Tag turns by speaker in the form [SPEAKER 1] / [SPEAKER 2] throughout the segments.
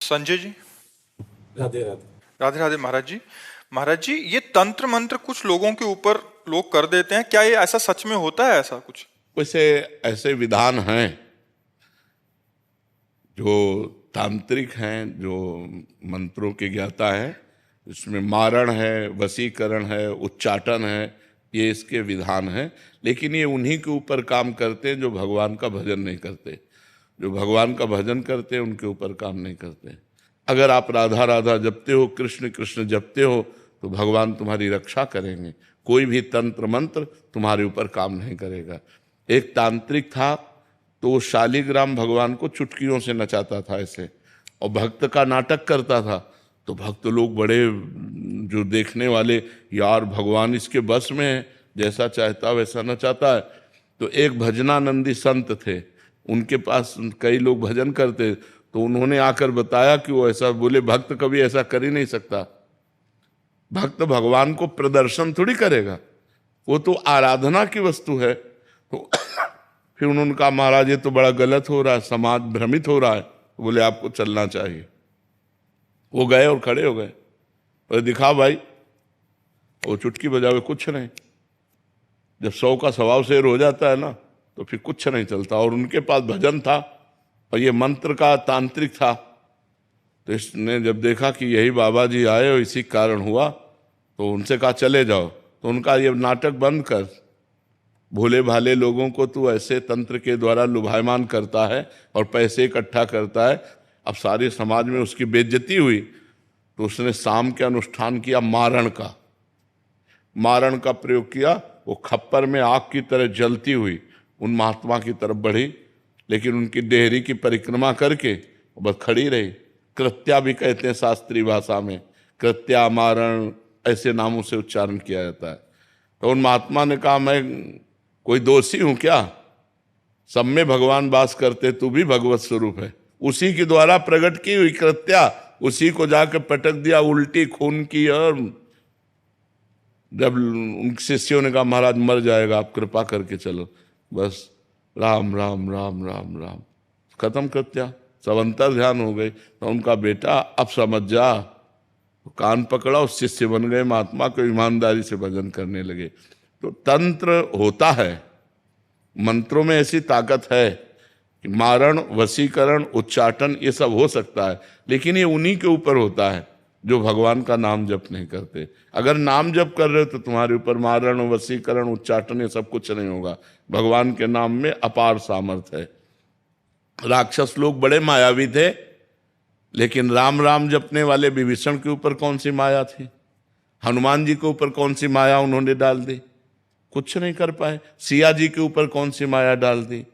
[SPEAKER 1] संजय जी।
[SPEAKER 2] राधे राधे।
[SPEAKER 1] राधे राधे महाराज जी। महाराज जी, ये तंत्र मंत्र कुछ लोगों के ऊपर लोग कर देते हैं, क्या ये ऐसा सच में होता है ऐसा कुछ?
[SPEAKER 3] वैसे ऐसे विधान हैं जो तांत्रिक हैं, जो मंत्रों के ज्ञाता हैं। इसमें मारण है, वशीकरण है, उच्चाटन है, ये इसके विधान हैं। लेकिन ये उन्हीं के ऊपर काम करते हैं जो भगवान का भजन नहीं करते। जो भगवान का भजन करते हैं उनके ऊपर काम नहीं करते। अगर आप राधा राधा जपते हो, कृष्ण कृष्ण जपते हो, तो भगवान तुम्हारी रक्षा करेंगे। कोई भी तंत्र मंत्र तुम्हारे ऊपर काम नहीं करेगा। एक तांत्रिक था, तो वो शालिग्राम भगवान को चुटकियों से नचाता था ऐसे, और भक्त का नाटक करता था। तो भक्त लोग बड़े, जो देखने वाले, यार भगवान इसके बस में है, जैसा चाहता वैसा नचाता है। तो एक भजनानंदी संत थे, उनके पास कई लोग भजन करते, तो उन्होंने आकर बताया कि वो ऐसा बोले, भक्त कभी ऐसा कर ही नहीं सकता। भक्त भगवान को प्रदर्शन थोड़ी करेगा, वो तो आराधना की वस्तु है। तो फिर उन्होंने कहा, महाराज ये तो बड़ा गलत हो रहा है, समाज भ्रमित हो रहा है। तो बोले आपको चलना चाहिए। वो गए और खड़े हो गए और दिखा भाई, वो चुटकी बजावे कुछ नहीं। जब 100 का स्वभाव शेर हो जाता है ना, तो फिर कुछ नहीं चलता। और उनके पास भजन था और ये मंत्र का तांत्रिक था। तो इसने जब देखा कि यही बाबा जी आए और इसी कारण हुआ, तो उनसे कहा चले जाओ। तो उनका ये नाटक बंद कर, भोले भाले लोगों को तू ऐसे तंत्र के द्वारा लुभायमान करता है और पैसे इकट्ठा करता है। अब सारे समाज में उसकी बेइज्जती हुई, तो उसने शाम के अनुष्ठान किया मारण का। मारण का प्रयोग किया, वो खप्पर में आग की तरह जलती हुई उन महात्मा की तरफ बढ़ी, लेकिन उनकी देहरी की परिक्रमा करके बस खड़ी रही। कृत्या भी कहते हैं शास्त्रीय भाषा में, कृत्या, मारण, ऐसे नामों से उच्चारण किया जाता है। तो उन महात्मा ने कहा, मैं कोई दोषी हूं क्या? सब में भगवान वास करते, तू भी भगवत स्वरूप है। उसी के द्वारा प्रकट की हुई कृत्या, उसी को जाकर पटक दिया, उल्टी खून की। और जब उन शिष्यों ने कहा, महाराज मर जाएगा, आप कृपा करके चलो, बस राम राम राम राम राम, खत्म कृत्या। सब अंतर ध्यान हो गई। तो उनका बेटा, अब समझ जा, कान पकड़ा, उस शिष्य बन गए, महात्मा को ईमानदारी से भजन करने लगे। तो तंत्र होता है, मंत्रों में ऐसी ताकत है कि मारण, वशीकरण, उच्चाटन ये सब हो सकता है। लेकिन ये उन्हीं के ऊपर होता है जो भगवान का नाम जप नहीं करते। अगर नाम जप कर रहे हो तो तुम्हारे ऊपर मारण, वशीकरण, उच्चाटन ये सब कुछ नहीं होगा। भगवान के नाम में अपार सामर्थ्य है। राक्षस लोग बड़े मायावी थे, लेकिन राम राम जपने वाले विभीषण के ऊपर कौन सी माया थी? हनुमान जी के ऊपर कौन सी माया उन्होंने डाल दी? कुछ नहीं कर पाए। सिया जी के ऊपर कौन सी माया डाल दी?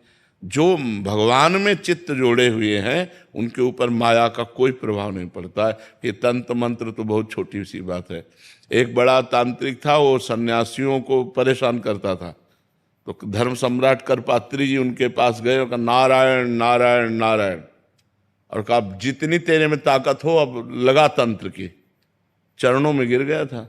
[SPEAKER 3] जो भगवान में चित्त जोड़े हुए हैं उनके ऊपर माया का कोई प्रभाव नहीं पड़ता है। ये तंत्र मंत्र तो बहुत छोटी सी बात है। एक बड़ा तांत्रिक था, वो सन्यासियों को परेशान करता था। तो धर्म सम्राट करपात्री जी उनके पास गए और कहा, नारायण नारायण नारायण, और कहा जितनी तेरे में ताकत हो अब लगा तंत्र की। चरणों में गिर गया था।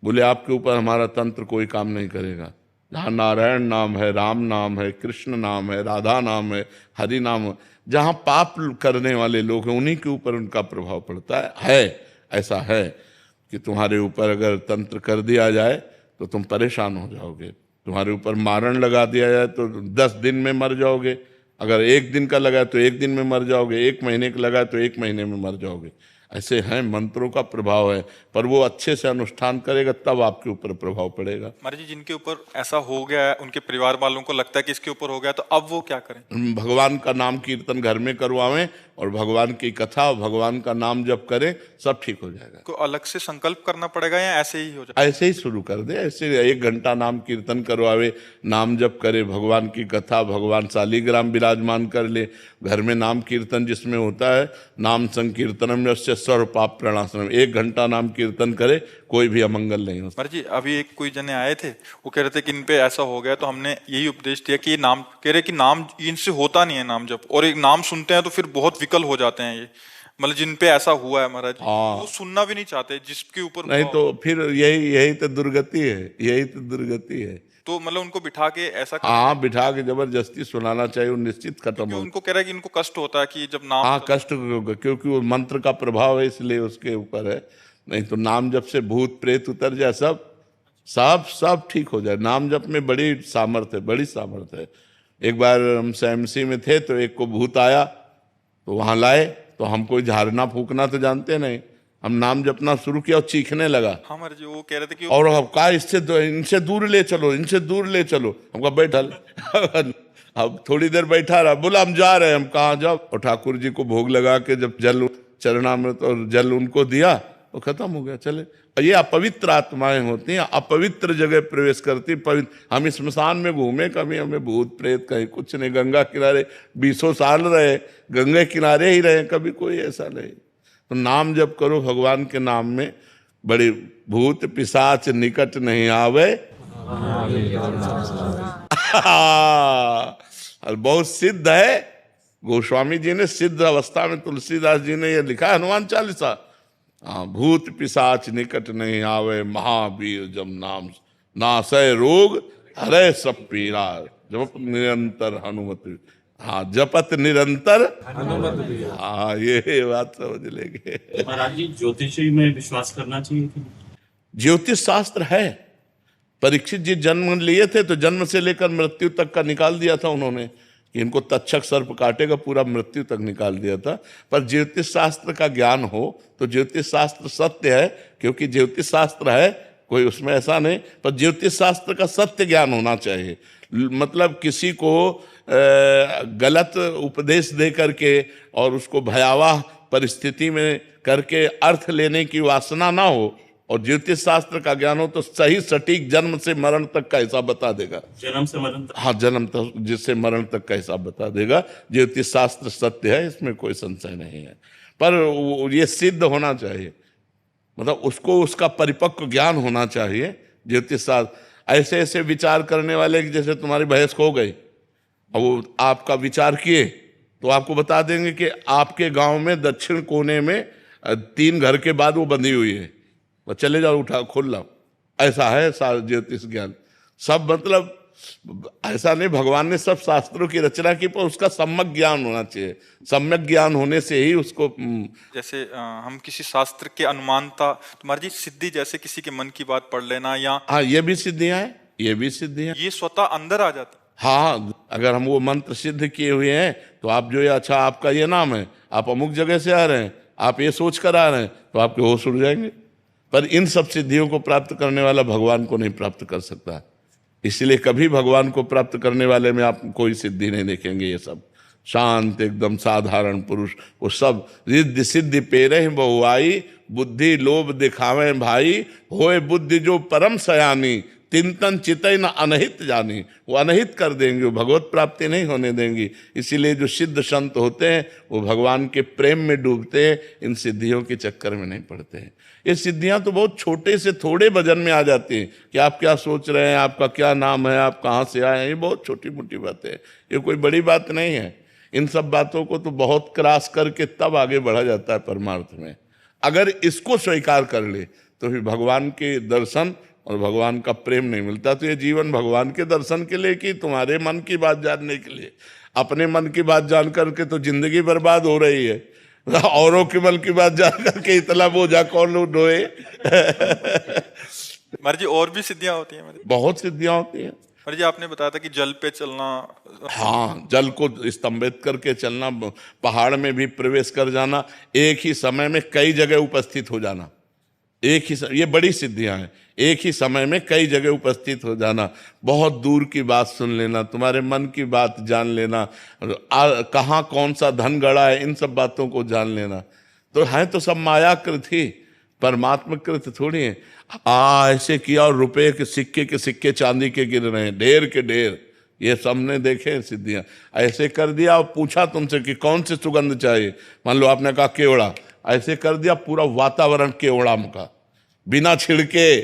[SPEAKER 3] बोले आपके ऊपर हमारा तंत्र कोई काम नहीं करेगा। जहाँ नारायण नाम है, राम नाम है, कृष्ण नाम है, राधा नाम है, हरि नाम है, जहाँ पाप करने वाले लोग हैं उन्हीं के ऊपर उनका प्रभाव पड़ता है। ऐसा है कि तुम्हारे ऊपर अगर तंत्र कर दिया जाए तो तुम परेशान हो जाओगे। तुम्हारे ऊपर मारण लगा दिया जाए तो 10 दिन में मर जाओगे। अगर 1 दिन का लगा तो 1 दिन में मर जाओगे, 1 महीने का लगा तो 1 महीने में मर जाओगे। ऐसे हैं, मंत्रों का प्रभाव है, पर वो अच्छे से अनुष्ठान करेगा तब आपके ऊपर प्रभाव पड़ेगा।
[SPEAKER 1] महाराज जी, जिनके ऊपर ऐसा हो गया है, उनके परिवार वालों को लगता है कि इसके ऊपर हो गया, तो अब वो क्या करें?
[SPEAKER 3] भगवान का नाम कीर्तन घर में करवावें और भगवान की कथा, भगवान का नाम जप करें, सब ठीक हो जाएगा।
[SPEAKER 1] को अलग से संकल्प करना पड़ेगा या ऐसे ही हो जाएगा?
[SPEAKER 3] ऐसे ही शुरू कर दे। ऐसे 1 घंटा नाम कीर्तन करवावे, नाम जप करे, भगवान की कथा, भगवान शालिग्राम विराजमान कर ले। घर में नाम कीर्तन जिसमें होता है, नाम संकीर्तनम यस्य सर्व पाप प्रणाशनम, 1 घंटा नाम कीर्तन करे, कोई भी अमंगल नहीं हो सकता।
[SPEAKER 1] महाराज जी, अभी एक कोई जने आए थे, वो कह रहे थे कि इन पे ऐसा हो गया, तो हमने यही उपदेश दिया कि ये नाम, कह रहे कि नाम इनसे होता नहीं है नाम जप, और एक नाम सुनते हैं तो फिर बहुत विकल हो जाते हैं ये। मतलब जिन पे ऐसा हुआ है महाराज जी, वो सुनना भी नहीं चाहते जिसके ऊपर
[SPEAKER 3] नहीं तो फिर यही तो दुर्गति है, यही तो दुर्गति है।
[SPEAKER 1] तो मतलब उनको बिठा के ऐसा
[SPEAKER 3] हाँ, बिठा के जबरदस्ती सुनाना चाहिए, वो निश्चित खत्म
[SPEAKER 1] क्योंकि
[SPEAKER 3] हो।
[SPEAKER 1] उनको कह रहा है कि इनको कष्ट होता है कि जब नाम
[SPEAKER 3] हाँ, कष्ट होगा, क्योंकि वो मंत्र का प्रभाव है, इसलिए उसके ऊपर है। नहीं तो नाम जप से भूत प्रेत उतर जाए, सब सब सब ठीक हो जाए। नाम जप में बड़ी सामर्थ्य है, बड़ी सामर्थ्य है। एक बार हम एमसी में थे तो एक को भूत आया, तो वहां लाए, तो हम कोई झाड़ना फूकना तो जानते नहीं, हम नाम जपना शुरू किया और चीखने लगा।
[SPEAKER 1] हाँ महाराज जी, वो कह रहे थे कि
[SPEAKER 3] और अब कहा इनसे दूर ले चलो, इनसे दूर ले चलो। हमको बैठल अब थोड़ी देर बैठा रहा, बोला हम जा रहे हैं। हम कहाँ जाओ? और ठाकुर जी को भोग लगा के जब जल चरणामृत और जल उनको दिया तो खत्म हो गया, चले। और ये अपवित्र आत्माएं होती हैं, अपवित्र जगह प्रवेश करती। पवित्र हम इस स्मशान में घूमे, कभी हमें भूत प्रेत कहीं कुछ नहीं। गंगा किनारे 20 साल रहे, गंगा किनारे ही रहे, कभी कोई ऐसा नहीं। तो नाम जप करो भगवान के नाम में, बड़ी भूत पिशाच निकट नहीं आवे। बहुत सिद्ध है, गोस्वामी जी ने सिद्ध अवस्था में, तुलसीदास जी ने यह लिखा है, हनुमान चालीसा। हाँ, भूत पिशाच निकट नहीं आवे, महावीर जब नाम नासय रोग हरे सब पीरा, जप निरंतर हनुमत। हाँ, जपत निरंतर
[SPEAKER 2] हनुमत।
[SPEAKER 3] हाँ, ये बात समझ लेंगे।
[SPEAKER 4] महाराज जी, ज्योतिषी में विश्वास करना चाहिए कि
[SPEAKER 3] ज्योतिष शास्त्र है। परीक्षित जी जन्म लिए थे तो जन्म से लेकर मृत्यु तक का निकाल दिया था उन्होंने, कि इनको तक्षक सर्प काटेगा, पूरा मृत्यु तक निकाल दिया था। पर ज्योतिष शास्त्र का ज्ञान हो तो ज्योतिष शास्त्र सत्य है, क्योंकि ज्योतिष शास्त्र है, कोई उसमें ऐसा नहीं। पर ज्योतिष शास्त्र का सत्य ज्ञान होना चाहिए। मतलब किसी को गलत उपदेश दे करके और उसको भयावह परिस्थिति में करके अर्थ लेने की वासना ना हो, और ज्योतिष शास्त्र का ज्ञान हो तो सही सटीक जन्म से मरण तक का हिसाब बता देगा।
[SPEAKER 4] जन्म से मरण तक।
[SPEAKER 3] हाँ, जन्म तक जिससे मरण तक का हिसाब बता देगा। ज्योतिष शास्त्र सत्य है, इसमें कोई संशय नहीं है। पर ये सिद्ध होना चाहिए, मतलब उसको उसका परिपक्व ज्ञान होना चाहिए। ज्योतिष शास्त्र ऐसे ऐसे विचार करने वाले कि जैसे तुम्हारी भैंस खो गई, और वो आपका विचार किए तो आपको बता देंगे कि आपके गांव में दक्षिण कोने में 3 घर के बाद वो बंधी हुई है, वो चले जाओ, उठा खोल लाओ। ऐसा है ज्योतिष ज्ञान। सब मतलब ऐसा नहीं, भगवान ने सब शास्त्रों की रचना की, पर उसका सम्यक ज्ञान होना चाहिए। सम्यक ज्ञान होने से ही उसको
[SPEAKER 1] जैसे हम किसी शास्त्र के अनुमानता, तुम्हारी जी सिद्धि, जैसे किसी के मन की बात पढ़ लेना, या
[SPEAKER 3] हाँ, ये भी सिद्धियां हैं, ये भी सिद्धियां।
[SPEAKER 1] ये स्वतः अंदर आ जाती।
[SPEAKER 3] हाँ, अगर हम वो मंत्र सिद्ध किए हुए हैं तो आप जो ये, अच्छा आपका ये नाम है, आप अमुक जगह से आ रहे हैं, आप ये सोच कर आ रहे हैं, तो आपके होश उड़ जाएंगे। पर इन सब सिद्धियों को प्राप्त करने वाला भगवान को नहीं प्राप्त कर सकता। इसलिए कभी भगवान को प्राप्त करने वाले में आप कोई सिद्धि नहीं देखेंगे। ये सब शांत एकदम साधारण पुरुष, वो सब रिद्धि सिद्धि पेरे बहुआई, बुद्धि लोभ दिखावे भाई, होए बुद्धि जो परम सयानी, तिंतन चितई न अनहित जानी। वो अनहित कर देंगे, वो भगवत प्राप्ति नहीं होने देंगी। इसीलिए जो सिद्ध संत होते हैं वो भगवान के प्रेम में डूबते हैं, इन सिद्धियों के चक्कर में नहीं पड़ते हैं। ये सिद्धियां तो बहुत छोटे से थोड़े वजन में आ जाती हैं कि आप क्या सोच रहे हैं, आपका क्या नाम है, आप कहाँ से आए हैं, ये बहुत छोटी मोटी बातें हैं, ये कोई बड़ी बात नहीं है। इन सब बातों को तो बहुत क्रॉस करके तब आगे बढ़ा जाता है परमार्थ में। अगर इसको स्वीकार कर ले तो फिर भगवान के दर्शन और भगवान का प्रेम नहीं मिलता। तो ये जीवन भगवान के दर्शन के लिए कि तुम्हारे मन की बात जानने के लिए? अपने मन की बात जान करके तो जिंदगी बर्बाद हो रही है, औरों के मन की बात जान करके इतना बोझा कौन लोग ढोए।
[SPEAKER 1] महाराज जी, और भी सिद्धियां होती हैं महाराज?
[SPEAKER 3] बहुत सिद्धियां होती हैं।
[SPEAKER 1] महाराज जी, आपने बताया था कि जल पे चलना।
[SPEAKER 3] हाँ, जल को स्तंभित करके चलना, पहाड़ में भी प्रवेश कर जाना, एक ही समय में कई जगह उपस्थित हो जाना, ये बड़ी सिद्धियां हैं। एक ही समय में कई जगह उपस्थित हो जाना, बहुत दूर की बात सुन लेना, तुम्हारे मन की बात जान लेना, कहाँ कौन सा धन गड़ा है, इन सब बातों को जान लेना। तो है तो सब मायाकृत ही, परमात्मा कृत थोड़ी है। ऐसे किया और रुपए के सिक्के चांदी के गिर रहे हैं, ढेर के ढेर, ये सबने देखे सिद्धियां। ऐसे कर दिया और पूछा तुमसे कि कौन सी सुगंध चाहिए, मान लो आपने कहा केवड़ा, ऐसे कर दिया पूरा वातावरण केवड़ा का, बिना छिड़के।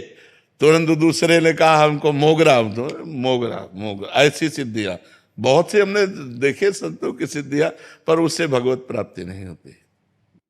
[SPEAKER 3] तुरंत दूसरे ने कहा हमको मोगरा, तो मोगरा। ऐसी सिद्धियां बहुत से हमने देखे संतों की सिद्धियां, पर उससे भगवत प्राप्ति नहीं होती।